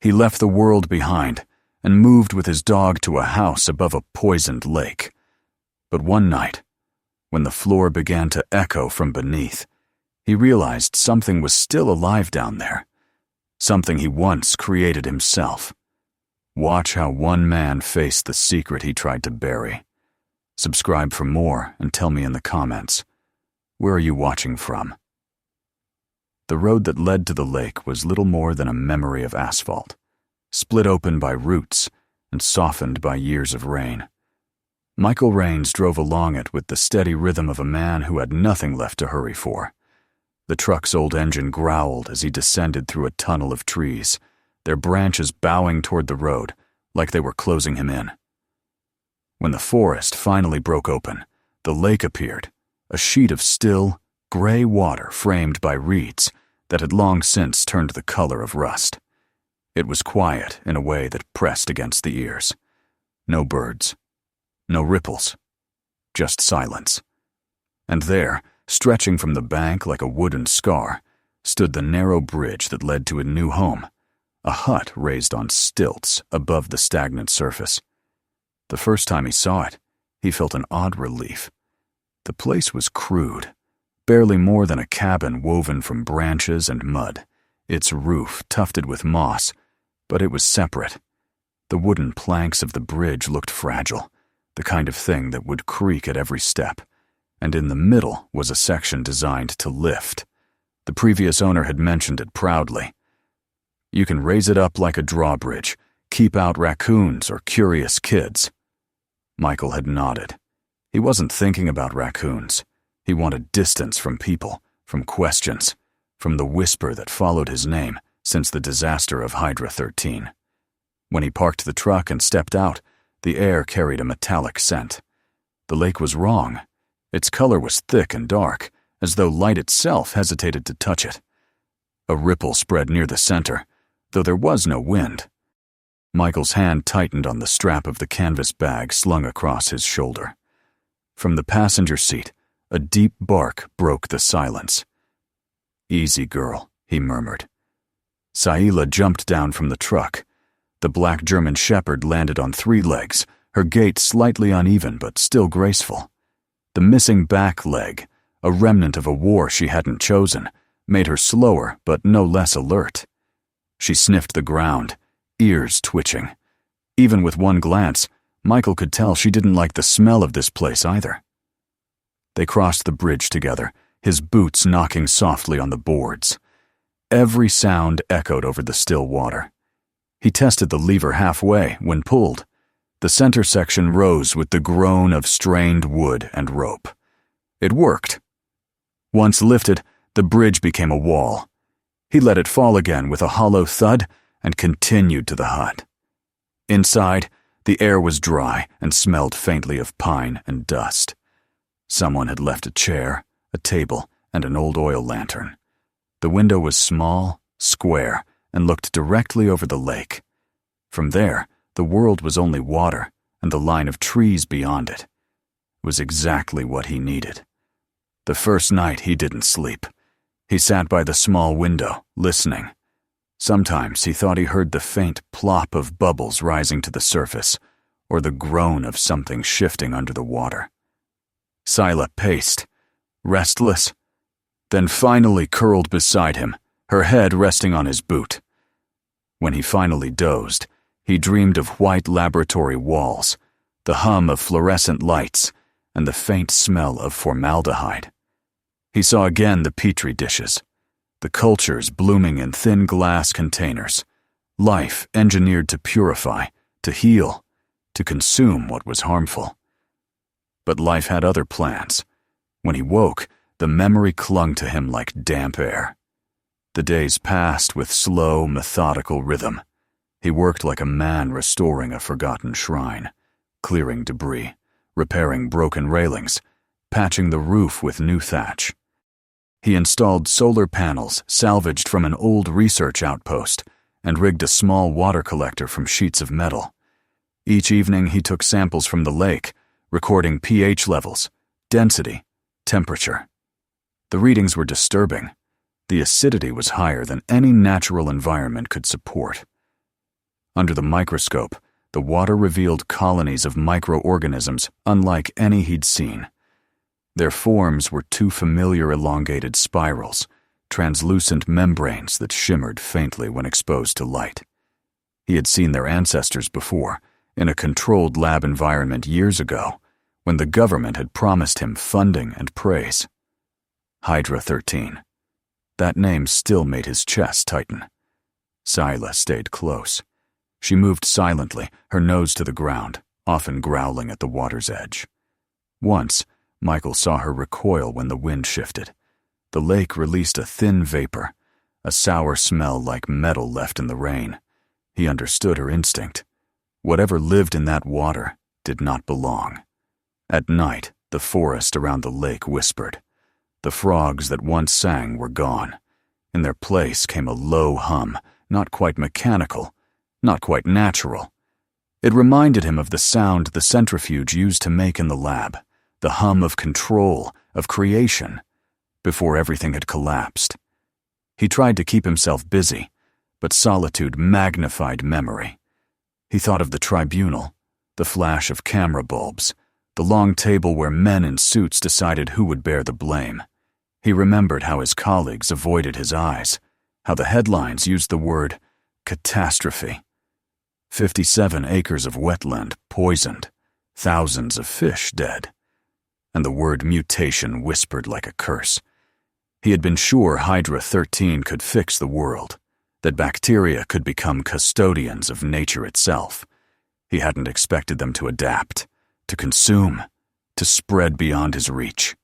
He left the world behind and moved with his dog to a house above a poisoned lake. But one night, when the floor began to echo from beneath, he realized something was still alive down there, something he once created himself. Watch how one man faced the secret he tried to bury. Subscribe for more and tell me in the comments, where are you watching from? The road that led to the lake was little more than a memory of asphalt, split open by roots and softened by years of rain. Michael Rains drove along it with the steady rhythm of a man who had nothing left to hurry for. The truck's old engine growled as he descended through a tunnel of trees, their branches bowing toward the road like they were closing him in. When the forest finally broke open, the lake appeared, a sheet of still, gray water framed by reeds that had long since turned the color of rust. It was quiet in a way that pressed against the ears. No birds, no ripples, just silence. And there, stretching from the bank like a wooden scar, stood the narrow bridge that led to a new home, a hut raised on stilts above the stagnant surface. The first time he saw it, he felt an odd relief. The place was crude, barely more than a cabin woven from branches and mud, its roof tufted with moss, but it was separate. The wooden planks of the bridge looked fragile, the kind of thing that would creak at every step, and in the middle was a section designed to lift. The previous owner had mentioned it proudly. You can raise it up like a drawbridge, keep out raccoons or curious kids. Michael had nodded. He wasn't thinking about raccoons. He wanted distance from people, from questions, from the whisper that followed his name since the disaster of Hydra 13. When he parked the truck and stepped out, the air carried a metallic scent. The lake was wrong. Its color was thick and dark, as though light itself hesitated to touch it. A ripple spread near the center, though there was no wind. Michael's hand tightened on the strap of the canvas bag slung across his shoulder. From the passenger seat, a deep bark broke the silence. "Easy, girl," he murmured. Saila jumped down from the truck. The black German shepherd landed on 3 legs, her gait slightly uneven but still graceful. The missing back leg, a remnant of a war she hadn't chosen, made her slower but no less alert. She sniffed the ground, ears twitching. Even with one glance, Michael could tell she didn't like the smell of this place either. They crossed the bridge together, his boots knocking softly on the boards. Every sound echoed over the still water. He tested the lever halfway when pulled. The center section rose with the groan of strained wood and rope. It worked. Once lifted, the bridge became a wall. He let it fall again with a hollow thud and continued to the hut. Inside, the air was dry and smelled faintly of pine and dust. Someone had left a chair, a table, and an old oil lantern. The window was small, square, and looked directly over the lake. From there, the world was only water and the line of trees beyond it. It was exactly what he needed. The first night he didn't sleep. He sat by the small window, listening. Sometimes he thought he heard the faint plop of bubbles rising to the surface, or the groan of something shifting under the water. Saila paced, restless, then finally curled beside him, her head resting on his boot. When he finally dozed, he dreamed of white laboratory walls, the hum of fluorescent lights, and the faint smell of formaldehyde. He saw again the petri dishes, the cultures blooming in thin glass containers, life engineered to purify, to heal, to consume what was harmful. But life had other plans. When he woke, the memory clung to him like damp air. The days passed with slow, methodical rhythm. He worked like a man restoring a forgotten shrine, clearing debris, repairing broken railings, patching the roof with new thatch. He installed solar panels salvaged from an old research outpost and rigged a small water collector from sheets of metal. Each evening he took samples from the lake, recording pH levels, density, temperature. The readings were disturbing. The acidity was higher than any natural environment could support. Under the microscope, the water revealed colonies of microorganisms unlike any he'd seen. Their forms were two familiar elongated spirals, translucent membranes that shimmered faintly when exposed to light. He had seen their ancestors before, in a controlled lab environment years ago, when the government had promised him funding and praise. Hydra 13. That name still made his chest tighten. Scylla stayed close. She moved silently, her nose to the ground, often growling at the water's edge. Once, Michael saw her recoil when the wind shifted. The lake released a thin vapor, a sour smell like metal left in the rain. He understood her instinct. Whatever lived in that water did not belong. At night, the forest around the lake whispered. The frogs that once sang were gone. In their place came a low hum, not quite mechanical, not quite natural. It reminded him of the sound the centrifuge used to make in the lab, the hum of control, of creation, before everything had collapsed. He tried to keep himself busy, but solitude magnified memory. He thought of the tribunal, the flash of camera bulbs, the long table where men in suits decided who would bear the blame. He remembered how his colleagues avoided his eyes, how the headlines used the word catastrophe. 57 acres of wetland poisoned, thousands of fish dead. And the word mutation whispered like a curse. He had been sure Hydra 13 could fix the world, that bacteria could become custodians of nature itself. He hadn't expected them to adapt, to consume, to spread beyond his reach.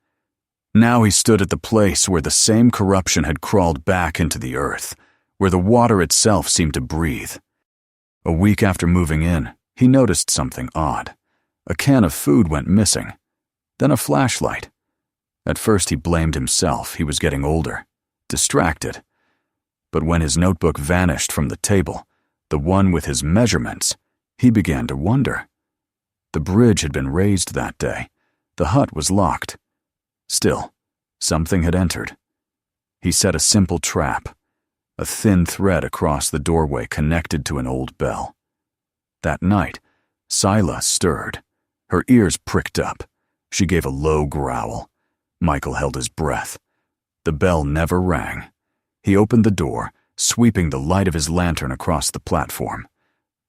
Now he stood at the place where the same corruption had crawled back into the earth, where the water itself seemed to breathe. A week after moving in, he noticed something odd. A can of food went missing, then a flashlight. At first he blamed himself. He was getting older, distracted. But when his notebook vanished from the table, the one with his measurements, he began to wonder. The bridge had been raised that day. The hut was locked. Still, something had entered. He set a simple trap, a thin thread across the doorway connected to an old bell. That night, Scylla stirred. Her ears pricked up. She gave a low growl. Michael held his breath. The bell never rang. He opened the door, sweeping the light of his lantern across the platform.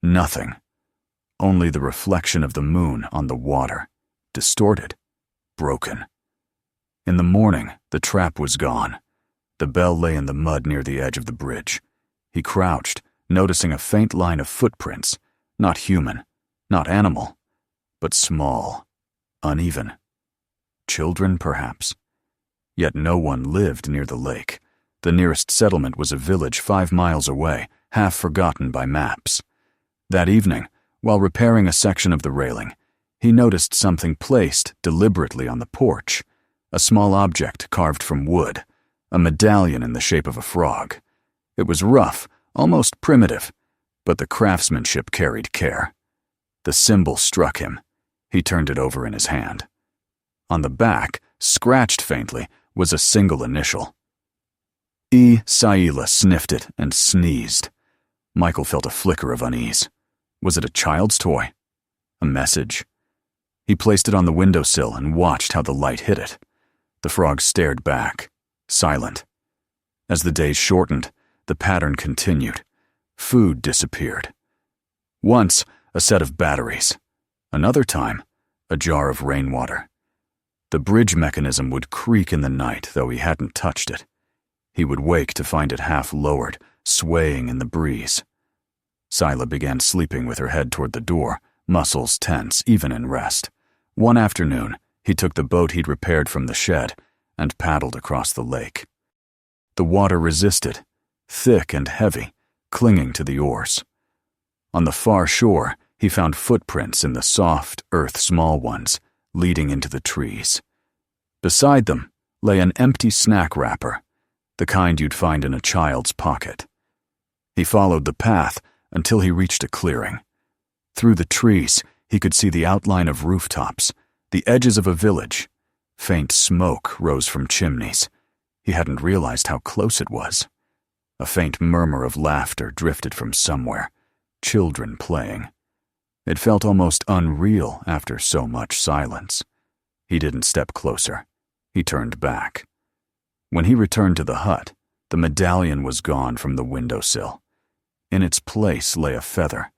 Nothing. Only the reflection of the moon on the water, distorted, broken. In the morning, the trap was gone. The bell lay in the mud near the edge of the bridge. He crouched, noticing a faint line of footprints, not human, not animal, but small, uneven. Children, perhaps. Yet no one lived near the lake. The nearest settlement was a village 5 miles away, half forgotten by maps. That evening, while repairing a section of the railing, he noticed something placed deliberately on the porch, a small object carved from wood, a medallion in the shape of a frog. It was rough, almost primitive, but the craftsmanship carried care. The symbol struck him. He turned it over in his hand. On the back, scratched faintly, was a single initial. Scylla sniffed it and sneezed. Michael felt a flicker of unease. Was it a child's toy? A message? He placed it on the windowsill and watched how the light hit it. The frog stared back, silent. As the days shortened, the pattern continued. Food disappeared. Once, a set of batteries. Another time, a jar of rainwater. The bridge mechanism would creak in the night, though he hadn't touched it. He would wake to find it half lowered, swaying in the breeze. Scylla began sleeping with her head toward the door, muscles tense even in rest. One afternoon, he took the boat he'd repaired from the shed and paddled across the lake. The water resisted, thick and heavy, clinging to the oars. On the far shore, he found footprints in the soft, earth-small ones, leading into the trees. Beside them lay an empty snack wrapper, the kind you'd find in a child's pocket. He followed the path until he reached a clearing. Through the trees, he could see the outline of rooftops, the edges of a village. Faint smoke rose from chimneys. He hadn't realized how close it was. A faint murmur of laughter drifted from somewhere. children playing. It felt almost unreal after so much silence. He didn't step closer. He turned back. When he returned to the hut, the medallion was gone from the windowsill. In its place lay a feather,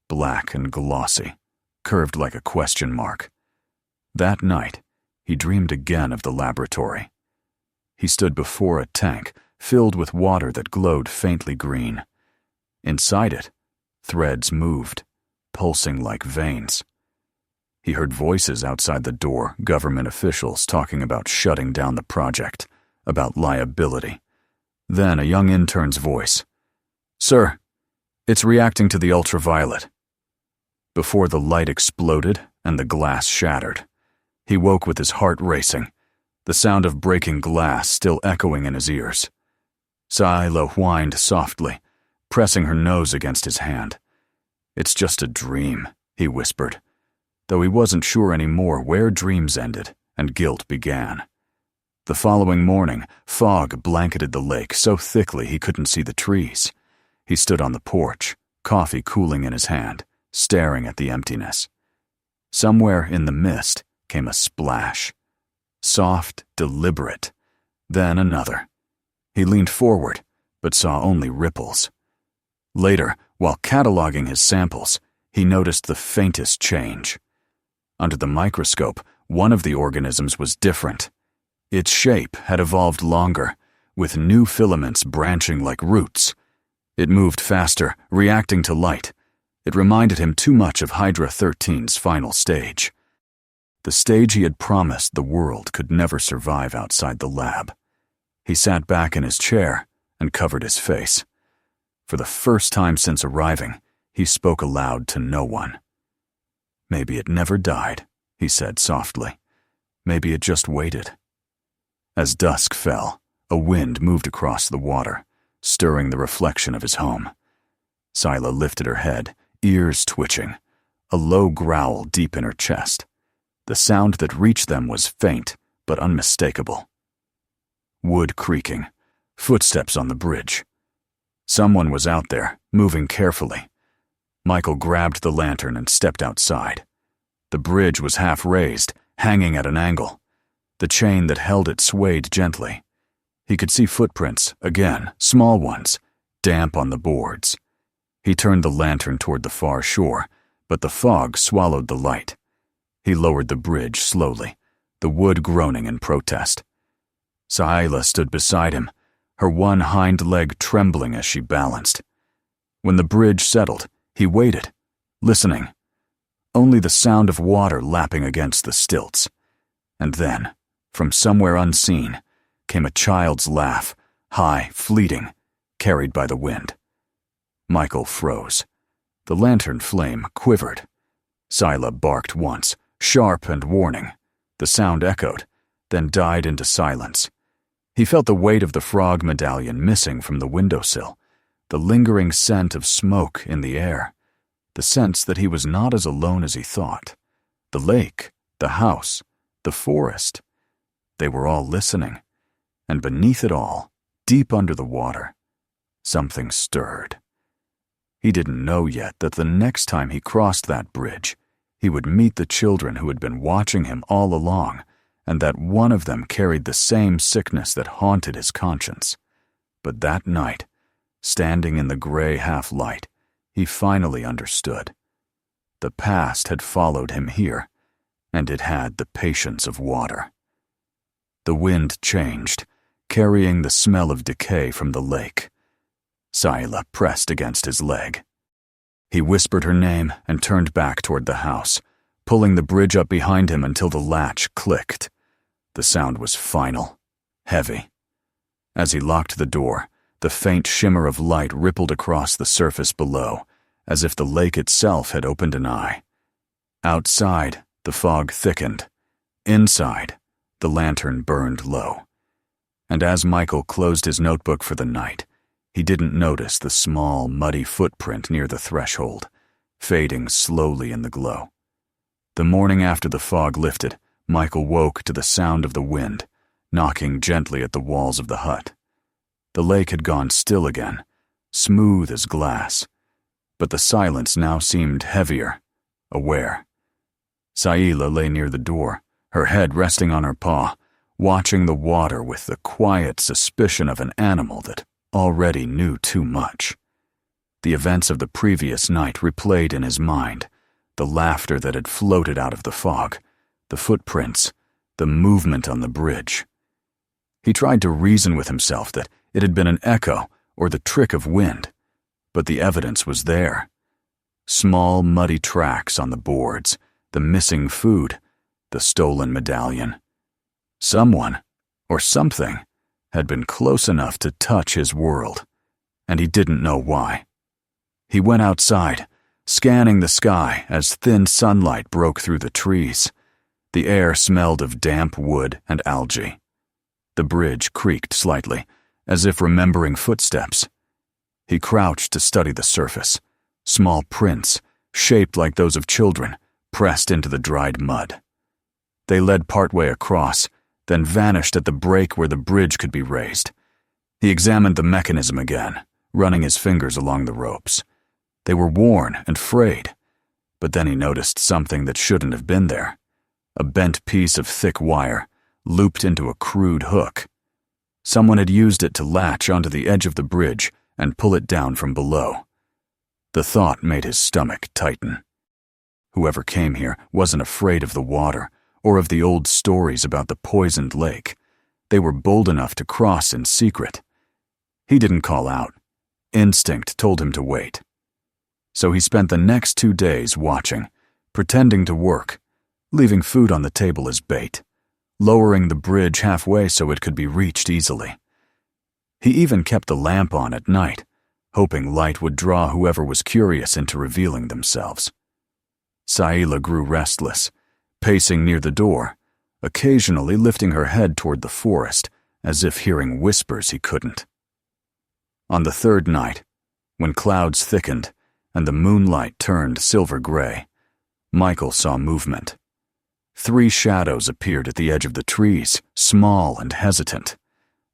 black and glossy, curved like a question mark. That night, he dreamed again of the laboratory. He stood before a tank filled with water that glowed faintly green. Inside it, threads moved, pulsing like veins. He heard voices outside the door, government officials talking about shutting down the project, about liability. Then a young intern's voice. "Sir, it's reacting to the ultraviolet." Before the light exploded and the glass shattered, he woke with his heart racing, the sound of breaking glass still echoing in his ears. Saila whined softly, pressing her nose against his hand. "It's just a dream," he whispered, though he wasn't sure anymore where dreams ended and guilt began. The following morning, fog blanketed the lake so thickly he couldn't see the trees. He stood on the porch, coffee cooling in his hand, staring at the emptiness. Somewhere in the mist came a splash. Soft, deliberate. Then another. He leaned forward, but saw only ripples. Later, while cataloging his samples, he noticed the faintest change. Under the microscope, one of the organisms was different. Its shape had evolved longer, with new filaments branching like roots. It moved faster, reacting to light. It reminded him too much of Hydra 13's final stage. The stage he had promised the world could never survive outside the lab. He sat back in his chair and covered his face. For the first time since arriving, he spoke aloud to no one. "Maybe it never died," he said softly. "Maybe it just waited." As dusk fell, a wind moved across the water, stirring the reflection of his home. Saila lifted her head, ears twitching, a low growl deep in her chest. The sound that reached them was faint but unmistakable. Wood creaking, footsteps on the bridge. Someone was out there, moving carefully. Michael grabbed the lantern and stepped outside. The bridge was half raised, hanging at an angle. The chain that held it swayed gently. He could see footprints, again, small ones, damp on the boards. He turned the lantern toward the far shore, but the fog swallowed the light. He lowered the bridge slowly, the wood groaning in protest. Saila stood beside him, her one hind leg trembling as she balanced. When the bridge settled, he waited, listening. Only the sound of water lapping against the stilts. And then, from somewhere unseen, came a child's laugh, high, fleeting, carried by the wind. Michael froze. The lantern flame quivered. Saila barked once, sharp and warning. The sound echoed, then died into silence. He felt the weight of the frog medallion missing from the windowsill, the lingering scent of smoke in the air, the sense that he was not as alone as he thought. The lake, the house, the forest. They were all listening, and beneath it all, deep under the water, something stirred. He didn't know yet that the next time he crossed that bridge, he would meet the children who had been watching him all along, and that one of them carried the same sickness that haunted his conscience. But that night, standing in the gray half-light, he finally understood. The past had followed him here, and it had the patience of water. The wind changed, carrying the smell of decay from the lake. Saila pressed against his leg. He whispered her name and turned back toward the house, pulling the bridge up behind him until the latch clicked. The sound was final, heavy. As he locked the door, the faint shimmer of light rippled across the surface below, as if the lake itself had opened an eye. Outside, the fog thickened. Inside, the lantern burned low. And as Michael closed his notebook for the night, he didn't notice the small, muddy footprint near the threshold, fading slowly in the glow. The morning after the fog lifted, Michael woke to the sound of the wind, knocking gently at the walls of the hut. The lake had gone still again, smooth as glass. but the silence now seemed heavier, aware. Saila lay near the door, her head resting on her paw, watching the water with the quiet suspicion of an animal that already knew too much. The events of the previous night replayed in his mind, the laughter that had floated out of the fog, the footprints, the movement on the bridge. He tried to reason with himself that it had been an echo or the trick of wind, but the evidence was there. Small, muddy tracks on the boards, the missing food, the stolen medallion. Someone, or something, had been close enough to touch his world, and he didn't know why. He went outside, scanning the sky as thin sunlight broke through the trees. The air smelled of damp wood and algae. The bridge creaked slightly, as if remembering footsteps. He crouched to study the surface. Small prints, shaped like those of children, pressed into the dried mud. They led partway across, then vanished at the break where the bridge could be raised. He examined the mechanism again, running his fingers along the ropes. They were worn and frayed, but then he noticed something that shouldn't have been there. A bent piece of thick wire, looped into a crude hook. Someone had used it to latch onto the edge of the bridge and pull it down from below. The thought made his stomach tighten. Whoever came here wasn't afraid of the water or of the old stories about the poisoned lake. They were bold enough to cross in secret. He didn't call out. Instinct told him to wait. So he spent the next 2 days watching, pretending to work, leaving food on the table as bait, lowering the bridge halfway so it could be reached easily. He even kept the lamp on at night, hoping light would draw whoever was curious into revealing themselves. Saila grew restless, pacing near the door, occasionally lifting her head toward the forest, as if hearing whispers he couldn't. On the 3rd night, when clouds thickened and the moonlight turned silver-gray, Michael saw movement. 3 shadows appeared at the edge of the trees, small and hesitant.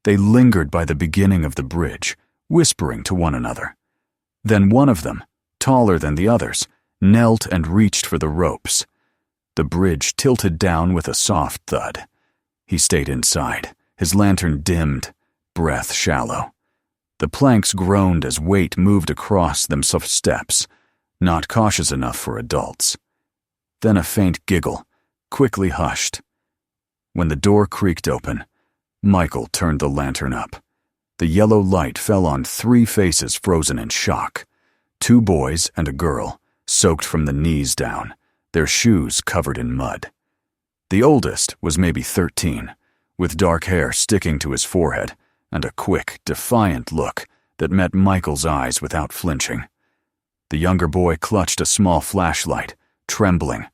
They lingered by the beginning of the bridge, whispering to one another. Then one of them, taller than the others, knelt and reached for the ropes. The bridge tilted down with a soft thud. He stayed inside, his lantern dimmed, breath shallow. The planks groaned as weight moved across them soft steps, not cautious enough for adults. Then a faint giggle, quickly hushed. When the door creaked open, Michael turned the lantern up. The yellow light fell on 3 faces frozen in shock. 2 boys and a girl, soaked from the knees down, their shoes covered in mud. The oldest was maybe 13, with dark hair sticking to his forehead and a quick, defiant look that met Michael's eyes without flinching. The younger boy clutched a small flashlight, trembling,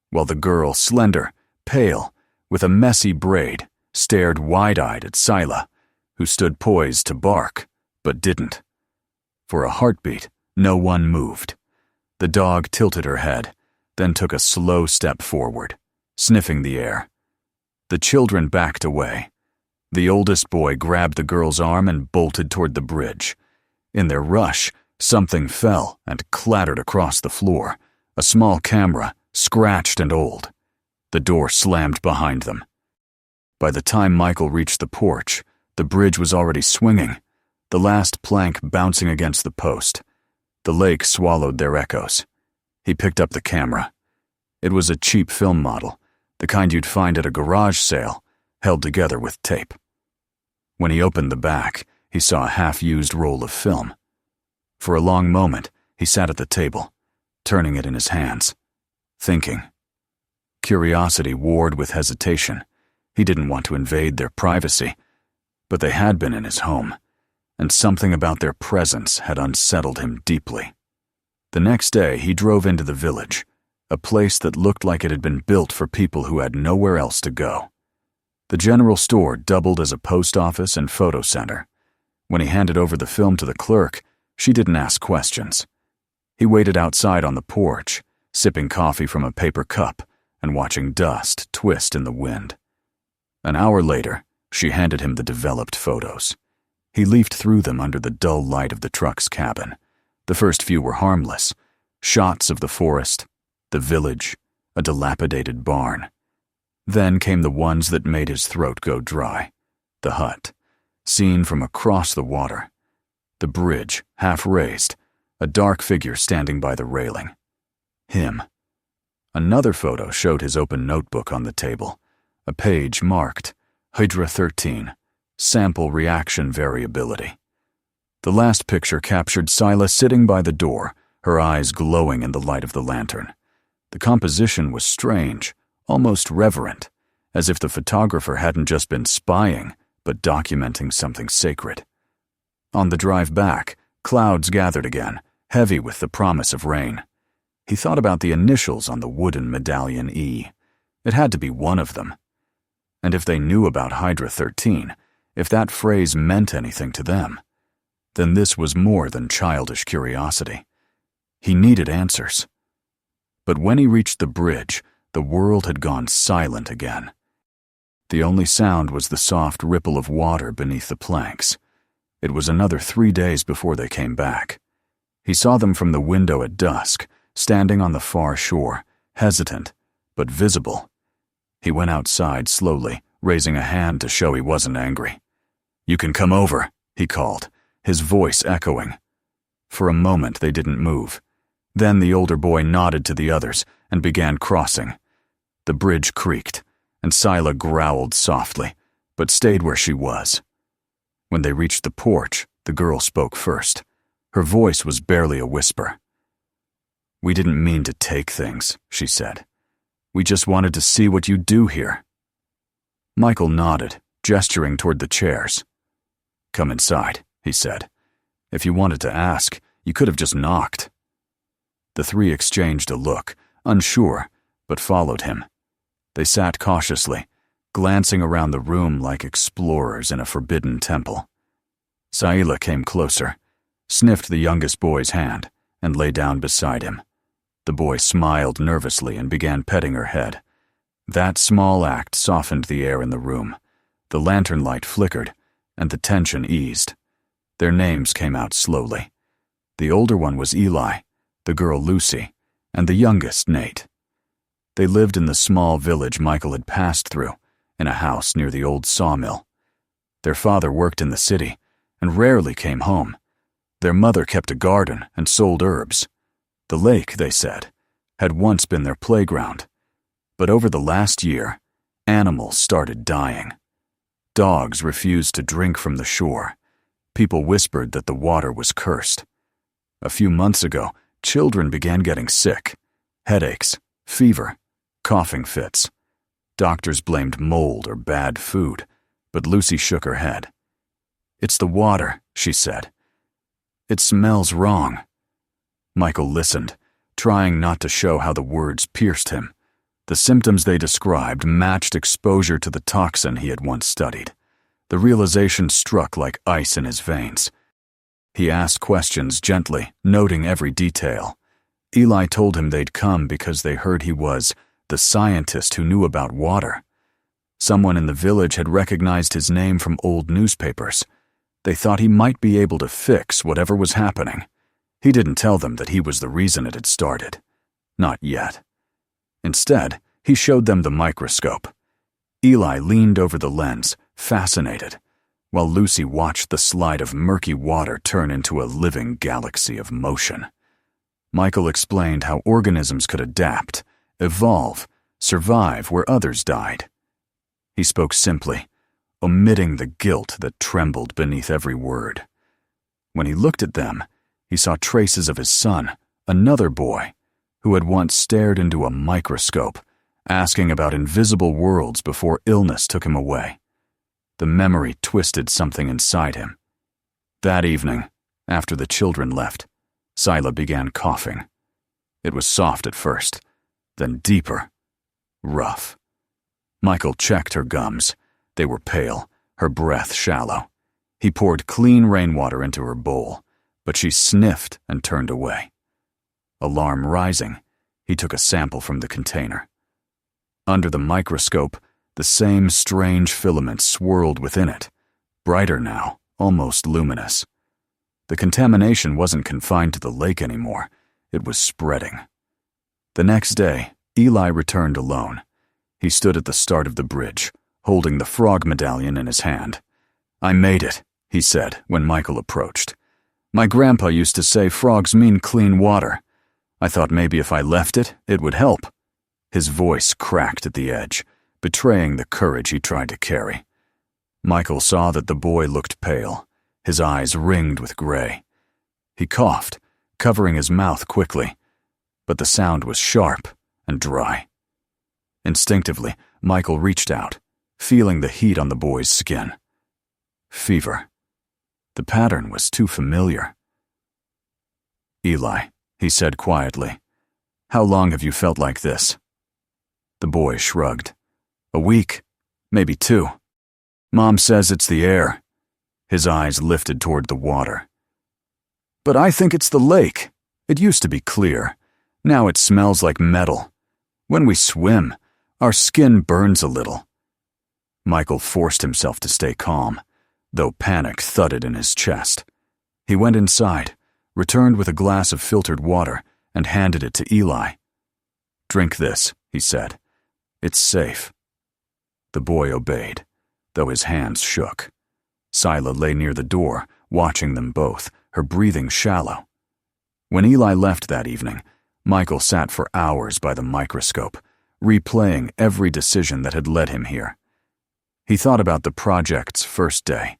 while the girl, slender, pale, with a messy braid, stared wide-eyed at Saila, who stood poised to bark, but didn't. For a heartbeat, no one moved. The dog tilted her head, then took a slow step forward, sniffing the air. The children backed away. The oldest boy grabbed the girl's arm and bolted toward the bridge. In their rush, something fell and clattered across the floor, a small camera, scratched and old. The door slammed behind them. By the time Michael reached the porch, the bridge was already swinging, the last plank bouncing against the post. The lake swallowed their echoes. He picked up the camera. It was a cheap film model, the kind you'd find at a garage sale, held together with tape. When he opened the back, he saw a half-used roll of film. For a long moment, he sat at the table, turning it in his hands, thinking. Curiosity warred with hesitation. He didn't want to invade their privacy, but they had been in his home, and something about their presence had unsettled him deeply. The next day, he drove into the village, a place that looked like it had been built for people who had nowhere else to go. The general store doubled as a post office and photo center. When he handed over the film to the clerk, she didn't ask questions. He waited outside on the porch, sipping coffee from a paper cup and watching dust twist in the wind. An hour later, she handed him the developed photos. He leafed through them under the dull light of the truck's cabin, The first few were harmless. Shots of the forest, the village, a dilapidated barn. Then came the ones that made his throat go dry. The hut, seen from across the water. The bridge, half raised, a dark figure standing by the railing. Him. Another photo showed his open notebook on the table, a page marked Hydra 13, Sample Reaction Variability. The last picture captured Sila sitting by the door, her eyes glowing in the light of the lantern. The composition was strange, almost reverent, as if the photographer hadn't just been spying, but documenting something sacred. On the drive back, clouds gathered again, heavy with the promise of rain. He thought about the initials on the wooden medallion E. It had to be one of them. And if they knew about Hydra 13, if that phrase meant anything to them, then this was more than childish curiosity. He needed answers. But when he reached the bridge, the world had gone silent again. The only sound was the soft ripple of water beneath the planks. It was another 3 days before they came back. He saw them from the window at dusk, standing on the far shore, hesitant, but visible. He went outside slowly, raising a hand to show he wasn't angry. "You can come over," he called, his voice echoing. For a moment they didn't move. Then the older boy nodded to the others and began crossing. The bridge creaked, and Sila growled softly, but stayed where she was. When they reached the porch, the girl spoke first. Her voice was barely a whisper. "We didn't mean to take things," she said. "We just wanted to see what you do here." Michael nodded, gesturing toward the chairs. "Come inside," he said. "If you wanted to ask, you could have just knocked." The three exchanged a look, unsure, but followed him. They sat cautiously, glancing around the room like explorers in a forbidden temple. Sila came closer, sniffed the youngest boy's hand, and lay down beside him. The boy smiled nervously and began petting her head. That small act softened the air in the room. The lantern light flickered, and the tension eased. Their names came out slowly. The older one was Eli, the girl Lucy, and the youngest Nate. They lived in the small village Michael had passed through, in a house near the old sawmill. Their father worked in the city and rarely came home. Their mother kept a garden and sold herbs. The lake, they said, had once been their playground. But over the last year, animals started dying. Dogs refused to drink from the shore. People whispered that the water was cursed. A few months ago, children began getting sick. Headaches, fever, coughing fits. Doctors blamed mold or bad food, but Lucy shook her head. "It's the water," she said. "It smells wrong." Michael listened, trying not to show how the words pierced him. The symptoms they described matched exposure to the toxin he had once studied. The realization struck like ice in his veins. He asked questions gently, noting every detail. Eli told him they'd come because they heard he was the scientist who knew about water. Someone in the village had recognized his name from old newspapers. They thought he might be able to fix whatever was happening. He didn't tell them that he was the reason it had started. Not yet. Instead, he showed them the microscope. Eli leaned over the lens, fascinated, while Lucy watched the slide of murky water turn into a living galaxy of motion. Michael explained how organisms could adapt, evolve, survive where others died. He spoke simply, omitting the guilt that trembled beneath every word. When he looked at them, he saw traces of his son, another boy, who had once stared into a microscope, asking about invisible worlds before illness took him away. The memory twisted something inside him. That evening, after the children left, Sila began coughing. It was soft at first, then deeper, rough. Michael checked her gums. They were pale, her breath shallow. He poured clean rainwater into her bowl, but she sniffed and turned away. Alarm rising, he took a sample from the container. Under the microscope, the same strange filament swirled within it, brighter now, almost luminous. The contamination wasn't confined to the lake anymore. It was spreading. The next day, Eli returned alone. He stood at the start of the bridge, holding the frog medallion in his hand. "I made it," he said when Michael approached. "My grandpa used to say frogs mean clean water. I thought maybe if I left it, it would help." His voice cracked at the edge, betraying the courage he tried to carry. Michael saw that the boy looked pale, his eyes ringed with gray. He coughed, covering his mouth quickly, but the sound was sharp and dry. Instinctively, Michael reached out, feeling the heat on the boy's skin. Fever. The pattern was too familiar. "Eli," he said quietly, "how long have you felt like this?" The boy shrugged. "A week, maybe 2. Mom says it's the air." His eyes lifted toward the water. "But I think it's the lake. It used to be clear. Now it smells like metal. When we swim, our skin burns a little." Michael forced himself to stay calm, though panic thudded in his chest. He went inside, returned with a glass of filtered water, and handed it to Eli. "Drink this," he said. "It's safe." The boy obeyed, though his hands shook. Sila lay near the door, watching them both, her breathing shallow. When Eli left that evening, Michael sat for hours by the microscope, replaying every decision that had led him here. He thought about the project's first day,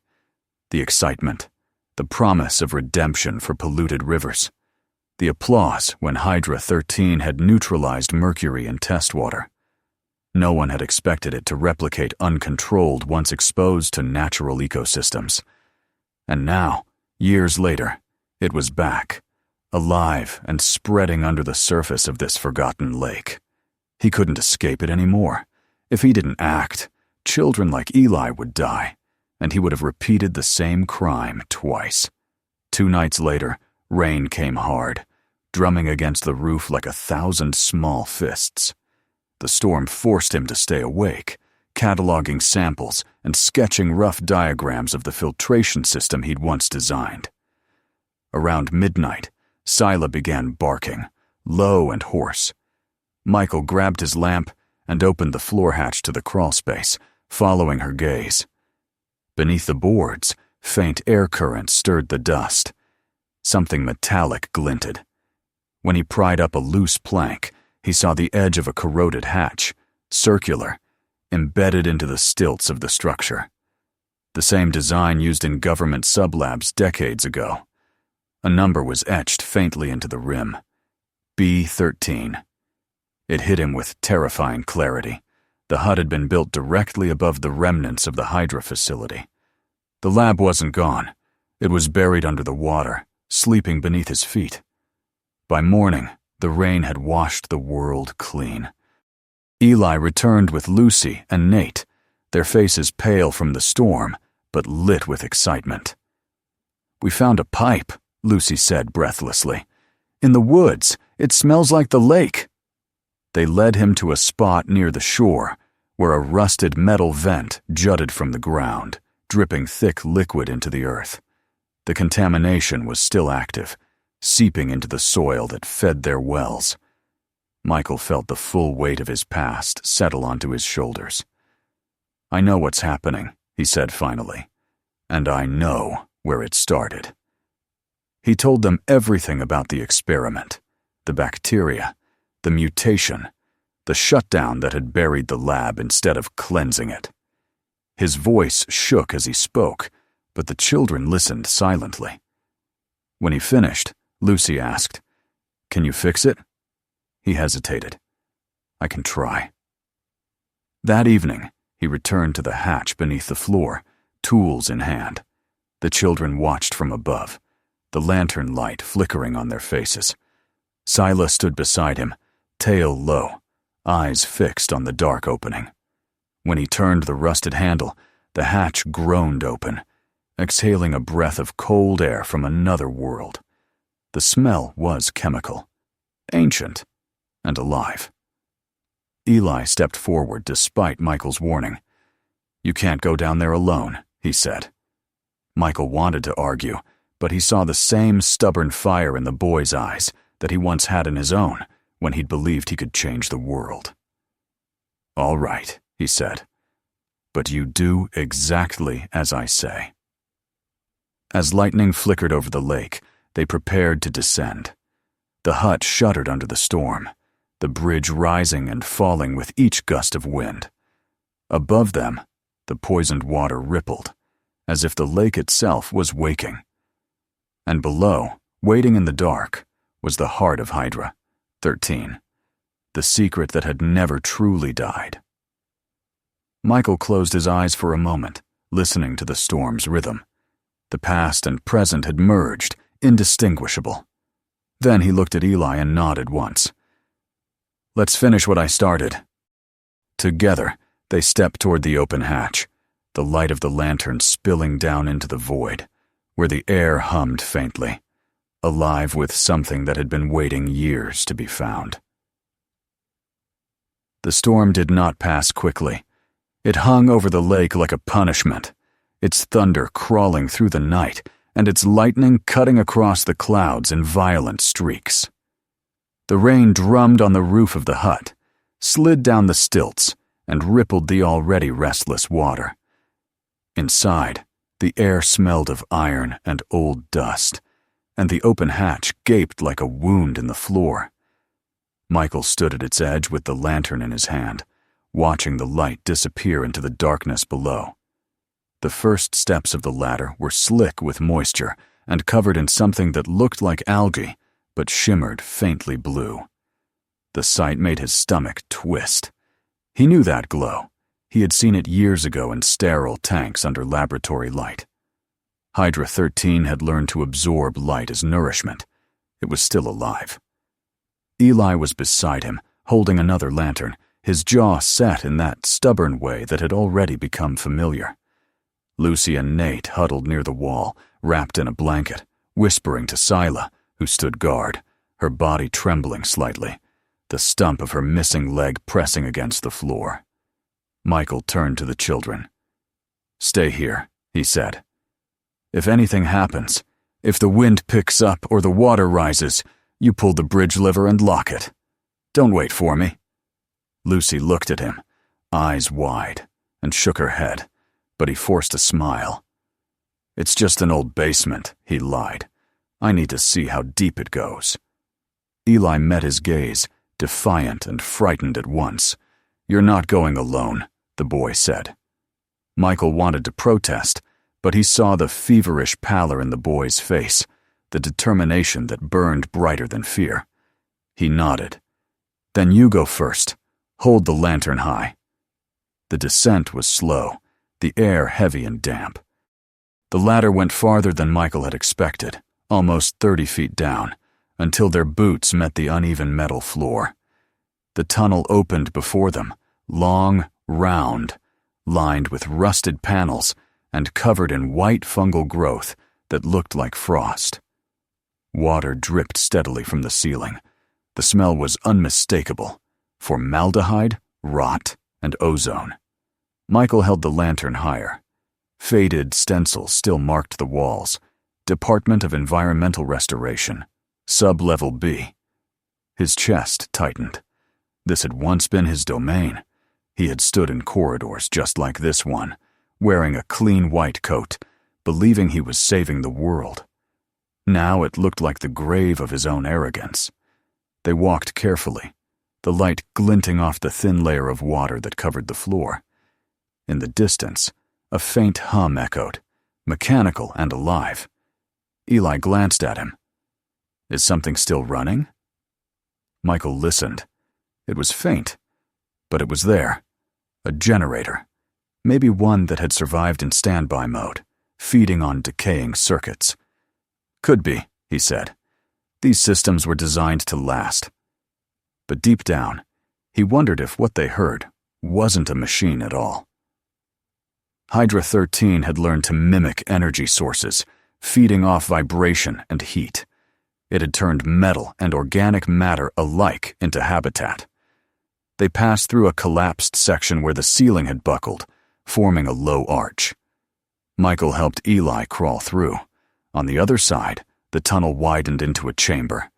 the excitement, the promise of redemption for polluted rivers, the applause when Hydra 13 had neutralized mercury in test water. No one had expected it to replicate uncontrolled once exposed to natural ecosystems. And now, years later, it was back, alive and spreading under the surface of this forgotten lake. He couldn't escape it anymore. If he didn't act, children like Eli would die, and he would have repeated the same crime twice. 2 nights later, rain came hard, drumming against the roof like 1,000 small fists. The storm forced him to stay awake, cataloging samples and sketching rough diagrams of the filtration system he'd once designed. Around midnight, Sila began barking, low and hoarse. Michael grabbed his lamp and opened the floor hatch to the crawlspace, following her gaze. Beneath the boards, faint air currents stirred the dust. Something metallic glinted. When he pried up a loose plank, he saw the edge of a corroded hatch, circular, embedded into the stilts of the structure. The same design used in government sublabs decades ago. A number was etched faintly into the rim. B-13. It hit him with terrifying clarity. The hut had been built directly above the remnants of the Hydra facility. The lab wasn't gone. It was buried under the water, sleeping beneath his feet. By morning, the rain had washed the world clean. Eli returned with Lucy and Nate, their faces pale from the storm, but lit with excitement. "We found a pipe," Lucy said breathlessly. "In the woods. It smells like the lake." They led him to a spot near the shore, where a rusted metal vent jutted from the ground, dripping thick liquid into the earth. The contamination was still active, seeping into the soil that fed their wells. Michael felt the full weight of his past settle onto his shoulders. "I know what's happening," he said finally, "and I know where it started." He told them everything about the experiment, the bacteria, the mutation, the shutdown that had buried the lab instead of cleansing it. His voice shook as he spoke, but the children listened silently. When he finished, Lucy asked, "Can you fix it?" He hesitated. "I can try." That evening, he returned to the hatch beneath the floor, tools in hand. The children watched from above, the lantern light flickering on their faces. Sila stood beside him, tail low, eyes fixed on the dark opening. When he turned the rusted handle, the hatch groaned open, exhaling a breath of cold air from another world. The smell was chemical, ancient, and alive. Eli stepped forward despite Michael's warning. "You can't go down there alone," he said. Michael wanted to argue, but he saw the same stubborn fire in the boy's eyes that he once had in his own when he'd believed he could change the world. "All right," he said, "but you do exactly as I say." As lightning flickered over the lake, they prepared to descend. The hut shuddered under the storm, the bridge rising and falling with each gust of wind. Above them, the poisoned water rippled, as if the lake itself was waking. And below, waiting in the dark, was the heart of Hydra, 13, the secret that had never truly died. Michael closed his eyes for a moment, listening to the storm's rhythm. The past and present had merged, indistinguishable. Then he looked at Eli and nodded once. "Let's finish what I started." Together, they stepped toward the open hatch, the light of the lantern spilling down into the void, where the air hummed faintly, alive with something that had been waiting years to be found. The storm did not pass quickly. It hung over the lake like a punishment, its thunder crawling through the night and its lightning cutting across the clouds in violent streaks. The rain drummed on the roof of the hut, slid down the stilts, and rippled the already restless water. Inside, the air smelled of iron and old dust, and the open hatch gaped like a wound in the floor. Michael stood at its edge with the lantern in his hand, watching the light disappear into the darkness below. The first steps of the ladder were slick with moisture and covered in something that looked like algae, but shimmered faintly blue. The sight made his stomach twist. He knew that glow. He had seen it years ago in sterile tanks under laboratory light. Hydra 13 had learned to absorb light as nourishment. It was still alive. Eli was beside him, holding another lantern, his jaw set in that stubborn way that had already become familiar. Lucy and Nate huddled near the wall, wrapped in a blanket, whispering to Sila, who stood guard, her body trembling slightly, the stump of her missing leg pressing against the floor. Michael turned to the children. "Stay here," he said. "If anything happens, if the wind picks up or the water rises, you pull the bridge lever and lock it. Don't wait for me." Lucy looked at him, eyes wide, and shook her head, but he forced a smile. "It's just an old basement," he lied. "I need to see how deep it goes." Eli met his gaze, defiant and frightened at once. "You're not going alone," the boy said. Michael wanted to protest, but he saw the feverish pallor in the boy's face, the determination that burned brighter than fear. He nodded. "Then you go first. Hold the lantern high." The descent was slow, the air heavy and damp. The ladder went farther than Michael had expected, almost 30 feet down, until their boots met the uneven metal floor. The tunnel opened before them, long, round, lined with rusted panels and covered in white fungal growth that looked like frost. Water dripped steadily from the ceiling. The smell was unmistakable: formaldehyde, rot, and ozone. Michael held the lantern higher. Faded stencils still marked the walls. Department of Environmental Restoration, Sub-Level B. His chest tightened. This had once been his domain. He had stood in corridors just like this one, wearing a clean white coat, believing he was saving the world. Now it looked like the grave of his own arrogance. They walked carefully, the light glinting off the thin layer of water that covered the floor. In the distance, a faint hum echoed, mechanical and alive. Eli glanced at him. "Is something still running?" Michael listened. It was faint, but it was there. A generator, maybe one that had survived in standby mode, feeding on decaying circuits. "Could be," he said. "These systems were designed to last." But deep down, he wondered if what they heard wasn't a machine at all. Hydra 13 had learned to mimic energy sources, feeding off vibration and heat. It had turned metal and organic matter alike into habitat. They passed through a collapsed section where the ceiling had buckled, forming a low arch. Michael helped Eli crawl through, On the other side, the tunnel widened into a chamber.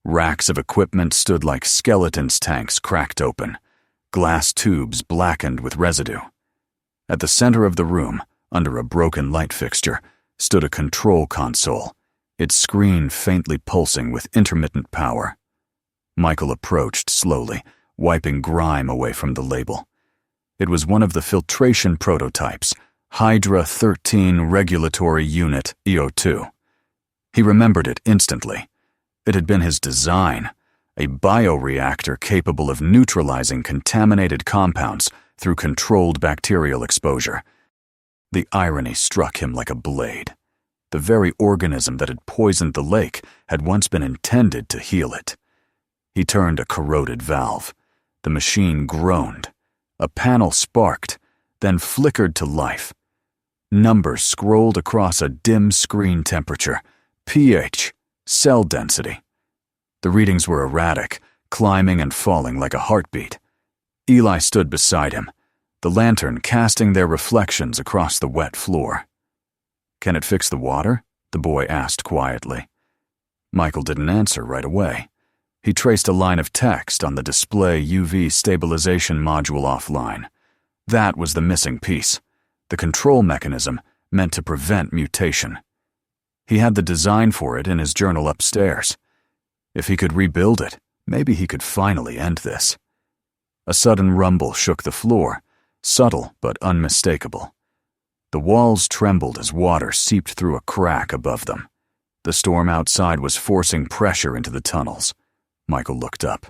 Racks of equipment stood like skeletons' tanks cracked open, glass tubes blackened with residue. At the center of the room, under a broken light fixture, stood a control console, its screen faintly pulsing with intermittent power. Michael approached slowly, wiping grime away from the label. It was one of the filtration prototypes, Hydra 13 Regulatory Unit EO2. He remembered it instantly. It had been his design, a bioreactor capable of neutralizing contaminated compounds through controlled bacterial exposure. The irony struck him like a blade. The very organism that had poisoned the lake had once been intended to heal it. He turned a corroded valve. The machine groaned. A panel sparked, then flickered to life. Numbers scrolled across a dim screen: temperature, pH, cell density. The readings were erratic, climbing and falling like a heartbeat. Eli stood beside him, the lantern casting their reflections across the wet floor. "Can it fix the water?" the boy asked quietly. Michael didn't answer right away. He traced a line of text on the display UV stabilization module offline. That was the missing piece, the control mechanism meant to prevent mutation. He had the design for it in his journal upstairs. If he could rebuild it, maybe he could finally end this. A sudden rumble shook the floor, subtle but unmistakable. The walls trembled as water seeped through a crack above them. The storm outside was forcing pressure into the tunnels. Michael looked up.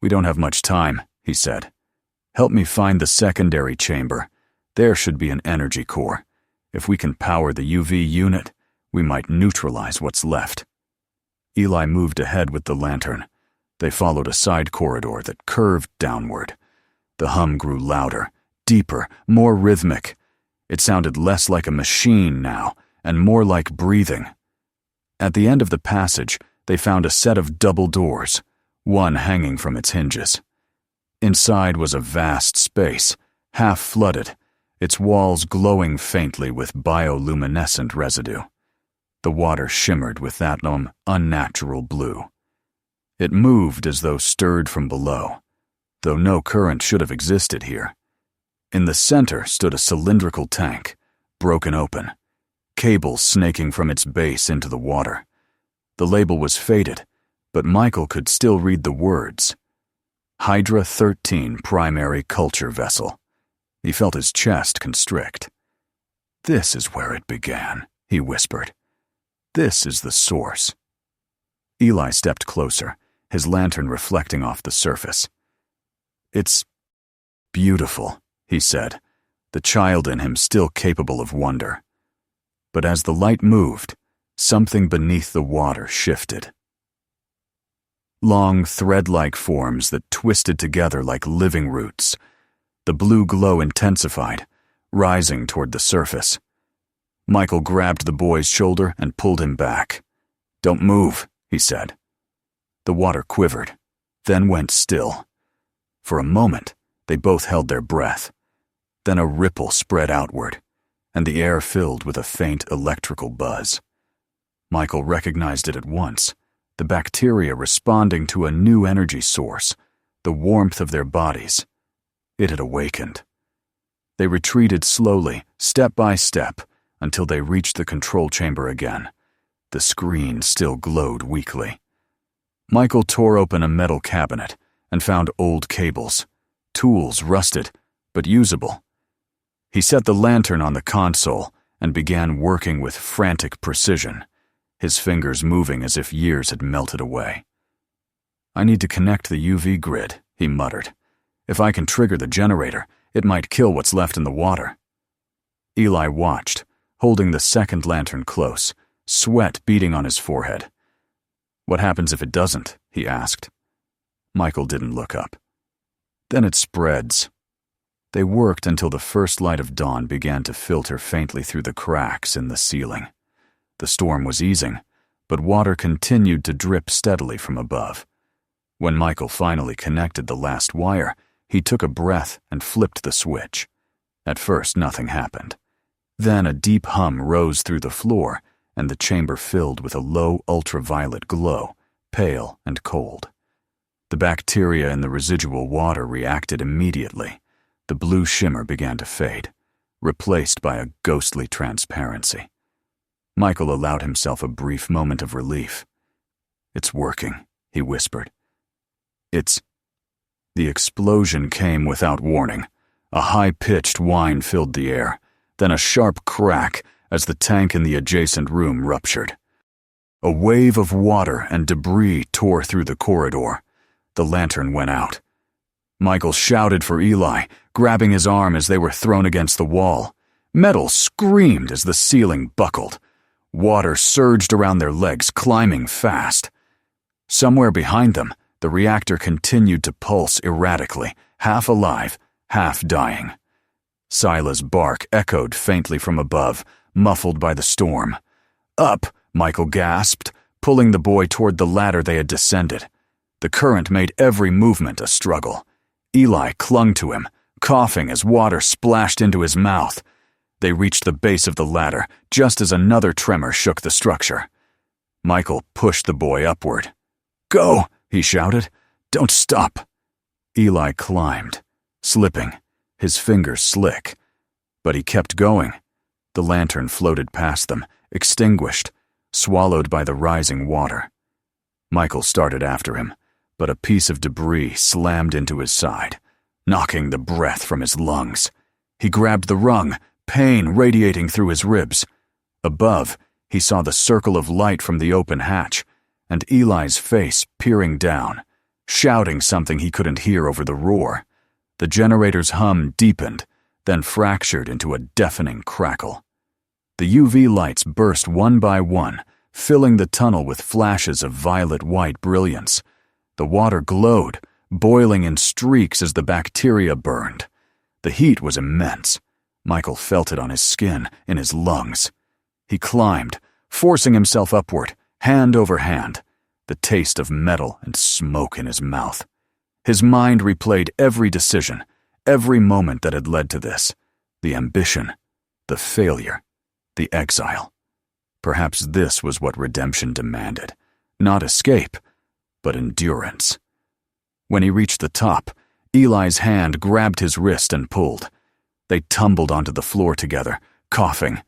"We don't have much time," he said. "Help me find the secondary chamber. There should be an energy core. If we can power the UV unit, we might neutralize what's left." Eli moved ahead with the lantern. They followed a side corridor that curved downward. The hum grew louder, deeper, more rhythmic. It sounded less like a machine now, and more like breathing. At the end of the passage, they found a set of double doors, one hanging from its hinges. Inside was a vast space, half flooded, its walls glowing faintly with bioluminescent residue. The water shimmered with that unnatural blue. It moved as though stirred from below, though no current should have existed here. In the center stood a cylindrical tank, broken open, cables snaking from its base into the water. The label was faded, but Michael could still read the words. Hydra 13 Primary Culture Vessel. He felt his chest constrict. "This is where it began," he whispered. "This is the source." Eli stepped closer, his lantern reflecting off the surface. "It's beautiful," he said, the child in him still capable of wonder. But as the light moved, something beneath the water shifted. Long, thread-like forms that twisted together like living roots. The blue glow intensified, rising toward the surface. Michael grabbed the boy's shoulder and pulled him back. "Don't move," he said. The water quivered, then went still. For a moment, they both held their breath. Then a ripple spread outward, and the air filled with a faint electrical buzz. Michael recognized it at once, the bacteria responding to a new energy source, the warmth of their bodies. It had awakened. They retreated slowly, step by step, until they reached the control chamber again. The screen still glowed weakly. Michael tore open a metal cabinet and found old cables, tools rusted, but usable. He set the lantern on the console and began working with frantic precision, his fingers moving as if years had melted away. "I need to connect the UV grid," he muttered. "If I can trigger the generator, it might kill what's left in the water." Eli watched, holding the second lantern close, sweat beading on his forehead. "What happens if it doesn't?" he asked. Michael didn't look up. "Then it spreads." They worked until the first light of dawn began to filter faintly through the cracks in the ceiling. The storm was easing, but water continued to drip steadily from above. When Michael finally connected the last wire, he took a breath and flipped the switch. At first, nothing happened. Then a deep hum rose through the floor, and the chamber filled with a low ultraviolet glow, pale and cold. The bacteria in the residual water reacted immediately. The blue shimmer began to fade, replaced by a ghostly transparency. Michael allowed himself a brief moment of relief. "It's working," he whispered. The explosion came without warning. A high-pitched whine filled the air, then a sharp crack as the tank in the adjacent room ruptured. A wave of water and debris tore through the corridor. The lantern went out. Michael shouted for Eli, grabbing his arm as they were thrown against the wall. Metal screamed as the ceiling buckled. Water surged around their legs, climbing fast. Somewhere behind them, the reactor continued to pulse erratically, half alive, half dying. Sila's bark echoed faintly from above, muffled by the storm. "Up!" Michael gasped, pulling the boy toward the ladder they had descended. The current made every movement a struggle. Eli clung to him, coughing as water splashed into his mouth. They reached the base of the ladder just as another tremor shook the structure. Michael pushed the boy upward. "Go!" he shouted. "Don't stop!" Eli climbed, slipping, his fingers slick. But he kept going. The lantern floated past them, extinguished, swallowed by the rising water. Michael started after him, but a piece of debris slammed into his side, knocking the breath from his lungs. He grabbed the rung, pain radiating through his ribs. Above, he saw the circle of light from the open hatch, and Eli's face peering down, shouting something he couldn't hear over the roar. The generator's hum deepened, then fractured into a deafening crackle. The UV lights burst one by one, filling the tunnel with flashes of violet-white brilliance. The water glowed, boiling in streaks as the bacteria burned. The heat was immense. Michael felt it on his skin, in his lungs. He climbed, forcing himself upward, hand over hand, the taste of metal and smoke in his mouth. His mind replayed every decision, every moment that had led to this. The ambition, the failure, the exile. Perhaps this was what redemption demanded. Not escape, but endurance. When he reached the top, Eli's hand grabbed his wrist and pulled. They tumbled onto the floor together, coughing.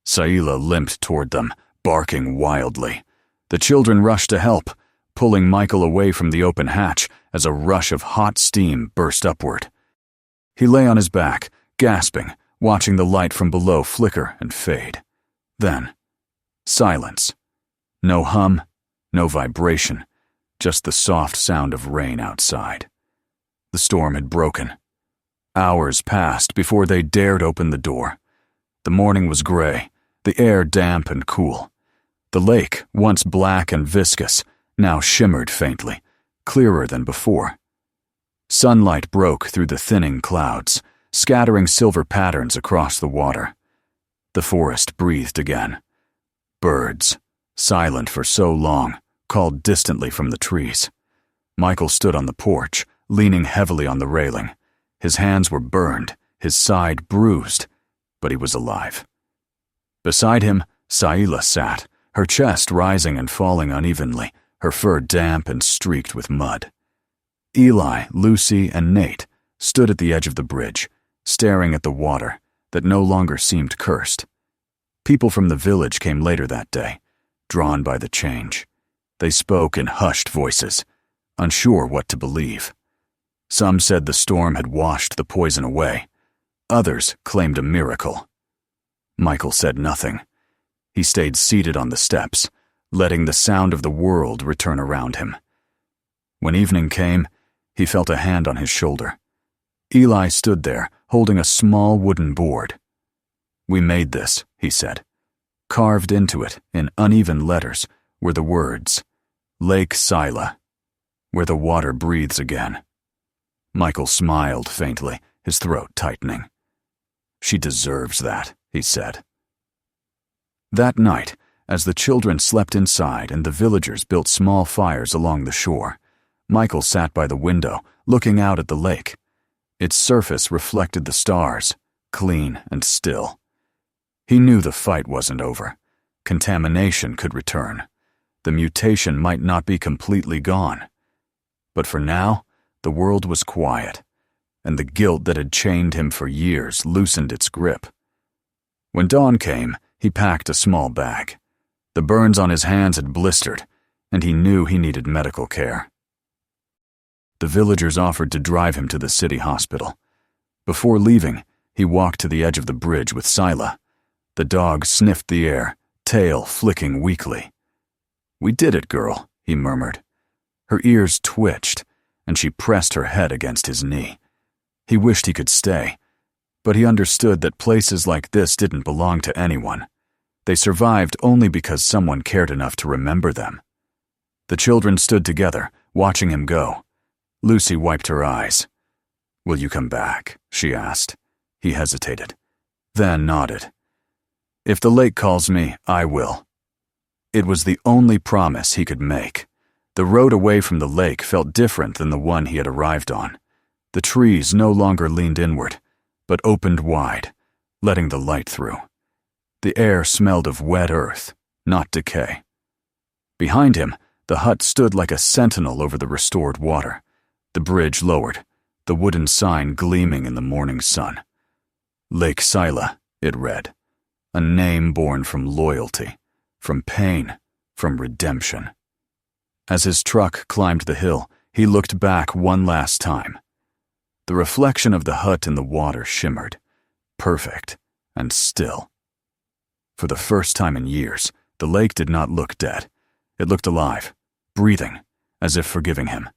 Saila limped toward them, barking wildly. The children rushed to help, pulling Michael away from the open hatch as a rush of hot steam burst upward. He lay on his back, gasping, watching the light from below flicker and fade. Then, silence. No hum, no vibration, just the soft sound of rain outside. The storm had broken. Hours passed before they dared open the door. The morning was gray, the air damp and cool. The lake, once black and viscous, now shimmered faintly, clearer than before. Sunlight broke through the thinning clouds, scattering silver patterns across the water. The forest breathed again. Birds, silent for so long, called distantly from the trees. Michael stood on the porch, leaning heavily on the railing. His hands were burned, his side bruised, but he was alive. Beside him, Saila sat, her chest rising and falling unevenly, her fur damp and streaked with mud. Eli, Lucy, and Nate stood at the edge of the bridge, staring at the water that no longer seemed cursed. People from the village came later that day, drawn by the change. They spoke in hushed voices, unsure what to believe. Some said the storm had washed the poison away. Others claimed a miracle. Michael said nothing. He stayed seated on the steps, letting the sound of the world return around him. When evening came, he felt a hand on his shoulder. Eli stood there, holding a small wooden board. "We made this," he said. Carved into it, in uneven letters, were the words, "Lake Sila, where the water breathes again." Michael smiled faintly, his throat tightening. "She deserves that," he said. That night, as the children slept inside and the villagers built small fires along the shore, Michael sat by the window, looking out at the lake. Its surface reflected the stars, clean and still. He knew the fight wasn't over. contamination could return. The mutation might not be completely gone. But for now, the world was quiet, and the guilt that had chained him for years loosened its grip. When dawn came, he packed a small bag. The burns on his hands had blistered, and he knew he needed medical care. The villagers offered to drive him to the city hospital. Before leaving, he walked to the edge of the bridge with Sila. The dog sniffed the air, tail flicking weakly. "We did it, girl," he murmured. Her ears twitched, and she pressed her head against his knee. He wished he could stay, but he understood that places like this didn't belong to anyone. They survived only because someone cared enough to remember them. The children stood together, watching him go. Lucy wiped her eyes. "Will you come back?" she asked. He hesitated, then nodded. "If the lake calls me, I will." It was the only promise he could make. The road away from the lake felt different than the one he had arrived on. The trees no longer leaned inward, but opened wide, letting the light through. The air smelled of wet earth, not decay. Behind him, the hut stood like a sentinel over the restored water. The bridge lowered, the wooden sign gleaming in the morning sun. Lake Sila, it read, a name born from loyalty, from pain, from redemption. As his truck climbed the hill, he looked back one last time. The reflection of the hut in the water shimmered, perfect and still. For the first time in years, the lake did not look dead. It looked alive, breathing, as if forgiving him.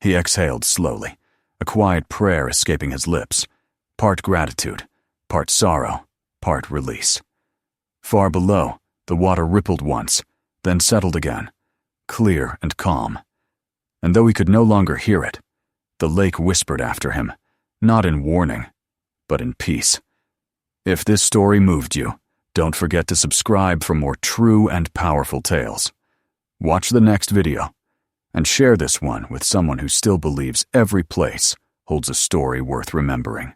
He exhaled slowly, a quiet prayer escaping his lips, part gratitude, part sorrow, part release. Far below, the water rippled once, then settled again, clear and calm. And though he could no longer hear it, the lake whispered after him, not in warning, but in peace. If this story moved you, don't forget to subscribe for more true and powerful tales. Watch the next video, and share this one with someone who still believes every place holds a story worth remembering.